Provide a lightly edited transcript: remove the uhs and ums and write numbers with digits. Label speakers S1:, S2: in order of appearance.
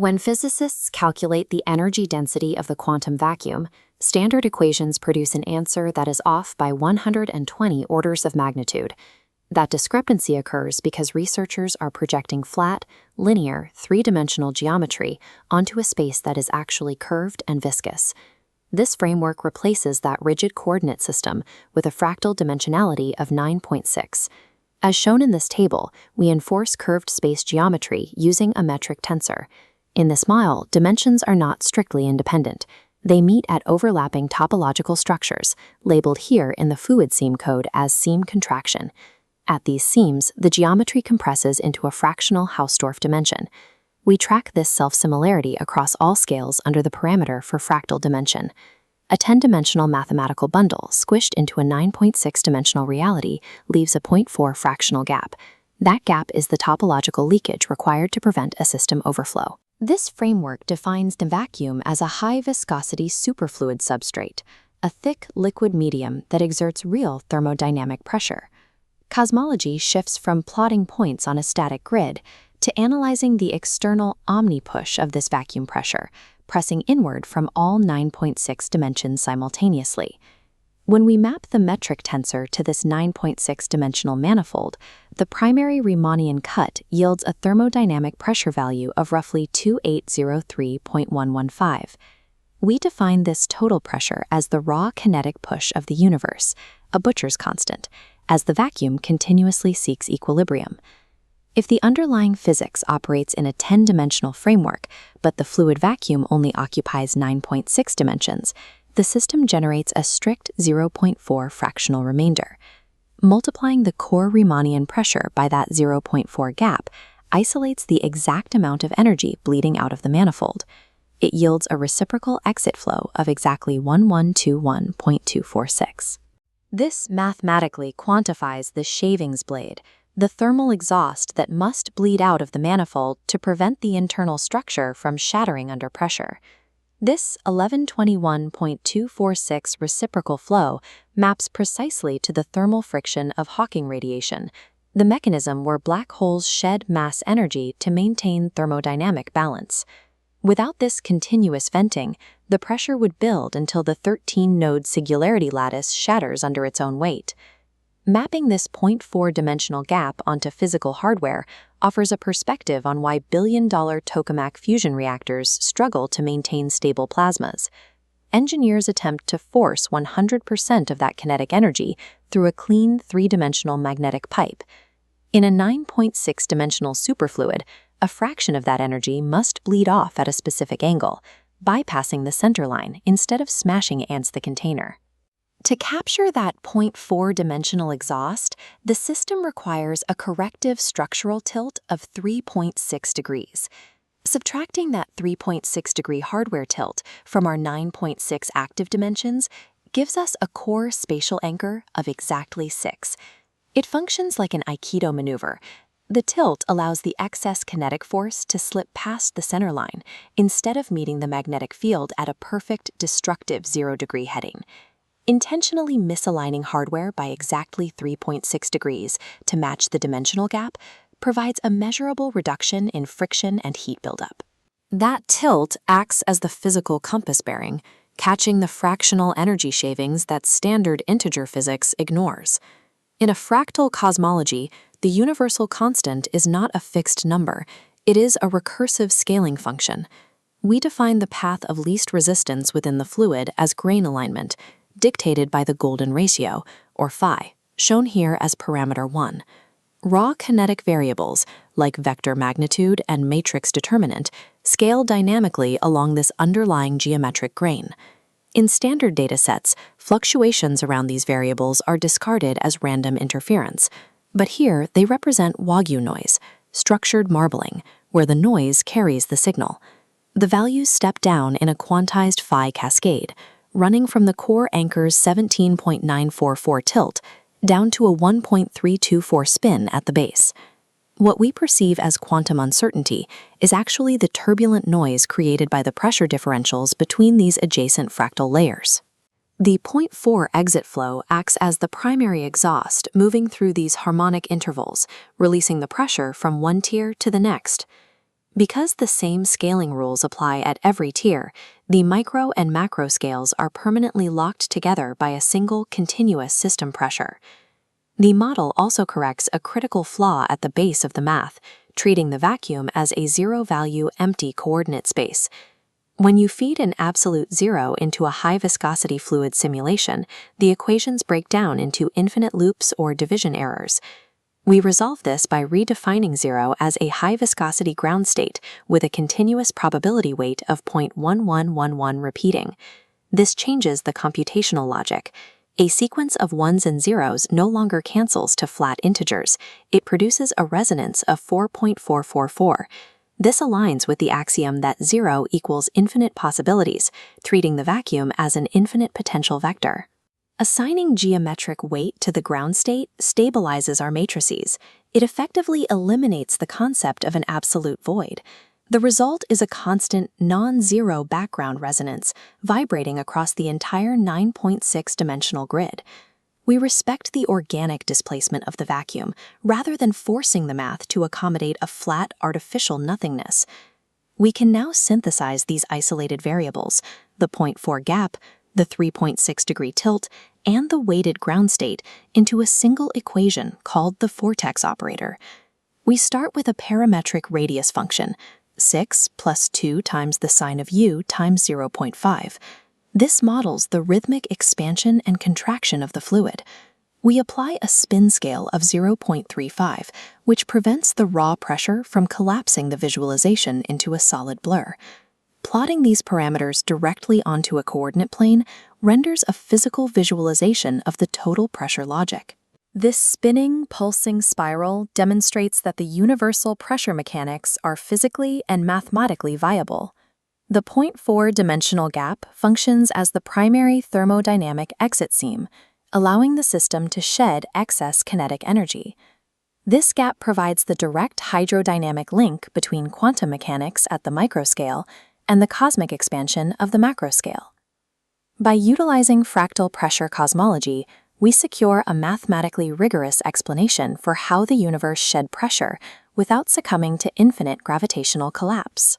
S1: When physicists calculate the energy density of the quantum vacuum, standard equations produce an answer that is off by 120 orders of magnitude. That discrepancy occurs because researchers are projecting flat, linear, three-dimensional geometry onto a space that is actually curved and viscous. This framework replaces that rigid coordinate system with a fractal dimensionality of 9.6. As shown in this table, we enforce curved space geometry using a metric tensor. In this model, dimensions are not strictly independent. They meet at overlapping topological structures, labeled here in the fluid seam code as seam contraction. At these seams, the geometry compresses into a fractional Hausdorff dimension. We track this self-similarity across all scales under the parameter for fractal dimension. A 10-dimensional mathematical bundle squished into a 9.6-dimensional reality leaves a 0.4 fractional gap. That gap is the topological leakage required to prevent a system overflow. This framework defines the vacuum as a high-viscosity superfluid substrate, a thick liquid medium that exerts real thermodynamic pressure. Cosmology shifts from plotting points on a static grid to analyzing the external omni-push of this vacuum pressure, pressing inward from all 9.6 dimensions simultaneously. When we map the metric tensor to this 9.6-dimensional manifold, the primary Riemannian cut yields a thermodynamic pressure value of roughly 2803.115. We define this total pressure as the raw kinetic push of the universe, a Butcher's constant, as the vacuum continuously seeks equilibrium. If the underlying physics operates in a 10-dimensional framework, but the fluid vacuum only occupies 9.6 dimensions, the system generates a strict 0.4 fractional remainder. Multiplying the core Riemannian pressure by that 0.4 gap isolates the exact amount of energy bleeding out of the manifold. It yields a reciprocal exit flow of exactly 1121.246. This mathematically quantifies the shavings blade, the thermal exhaust that must bleed out of the manifold to prevent the internal structure from shattering under pressure. This 1121.246 reciprocal flow maps precisely to the thermal friction of Hawking radiation, the mechanism where black holes shed mass energy to maintain thermodynamic balance. Without this continuous venting, the pressure would build until the 13-node singularity lattice shatters under its own weight. Mapping this 0.4-dimensional gap onto physical hardware offers a perspective on why billion-dollar tokamak fusion reactors struggle to maintain stable plasmas. Engineers attempt to force 100% of that kinetic energy through a clean 3-dimensional magnetic pipe. In a 9.6-dimensional superfluid, a fraction of that energy must bleed off at a specific angle, bypassing the center line instead of smashing against the container. To capture that 0.4-dimensional exhaust, the system requires a corrective structural tilt of 3.6 degrees. Subtracting that 3.6-degree hardware tilt from our 9.6 active dimensions gives us a core spatial anchor of exactly 6. It functions like an Aikido maneuver. The tilt allows the excess kinetic force to slip past the center line instead of meeting the magnetic field at a perfect destructive 0-degree heading. Intentionally misaligning hardware by exactly 3.6 degrees to match the dimensional gap provides a measurable reduction in friction and heat buildup. That tilt acts as the physical compass bearing, catching the fractional energy shavings that standard integer physics ignores. In a fractal cosmology, the universal constant is not a fixed number, it is a recursive scaling function. We define the path of least resistance within the fluid as grain alignment, dictated by the golden ratio, or phi, shown here as parameter 1. Raw kinetic variables, like vector magnitude and matrix determinant, scale dynamically along this underlying geometric grain. In standard datasets, fluctuations around these variables are discarded as random interference, but here they represent Wagyu noise, structured marbling, where the noise carries the signal. The values step down in a quantized phi cascade, running from the core anchor's 17.944 tilt down to a 1.324 spin at the base. What we perceive as quantum uncertainty is actually the turbulent noise created by the pressure differentials between these adjacent fractal layers. The 0.4 exit flow acts as the primary exhaust moving through these harmonic intervals, releasing the pressure from one tier to the next. Because the same scaling rules apply at every tier, the micro and macro scales are permanently locked together by a single continuous system pressure. The model also corrects a critical flaw at the base of the math, treating the vacuum as a zero-value empty coordinate space. When you feed an absolute zero into a high-viscosity fluid simulation, the equations break down into infinite loops or division errors. We resolve this by redefining zero as a high-viscosity ground state with a continuous probability weight of 0.1111 repeating. This changes the computational logic. A sequence of ones and zeros no longer cancels to flat integers. It produces a resonance of 4.444. This aligns with the axiom that zero equals infinite possibilities, treating the vacuum as an infinite potential vector. Assigning geometric weight to the ground state stabilizes our matrices. It effectively eliminates the concept of an absolute void. The result is a constant, non-zero background resonance, vibrating across the entire 9.6-dimensional grid. We respect the organic displacement of the vacuum, rather than forcing the math to accommodate a flat, artificial nothingness. We can now synthesize these isolated variables, the 0.4 gap, the 3.6-degree tilt, and the weighted ground state, into a single equation called the vortex operator. We start with a parametric radius function, 6 plus 2 times the sine of u times 0.5. This models the rhythmic expansion and contraction of the fluid. We apply a spin scale of 0.35, which prevents the raw pressure from collapsing the visualization into a solid blur. Plotting these parameters directly onto a coordinate plane renders a physical visualization of the total pressure logic. This spinning, pulsing spiral demonstrates that the universal pressure mechanics are physically and mathematically viable. The 0.4-dimensional gap functions as the primary thermodynamic exit seam, allowing the system to shed excess kinetic energy. This gap provides the direct hydrodynamic link between quantum mechanics at the microscale and the cosmic expansion of the macroscale. By utilizing fractal pressure cosmology, we secure a mathematically rigorous explanation for how the universe shed pressure without succumbing to infinite gravitational collapse.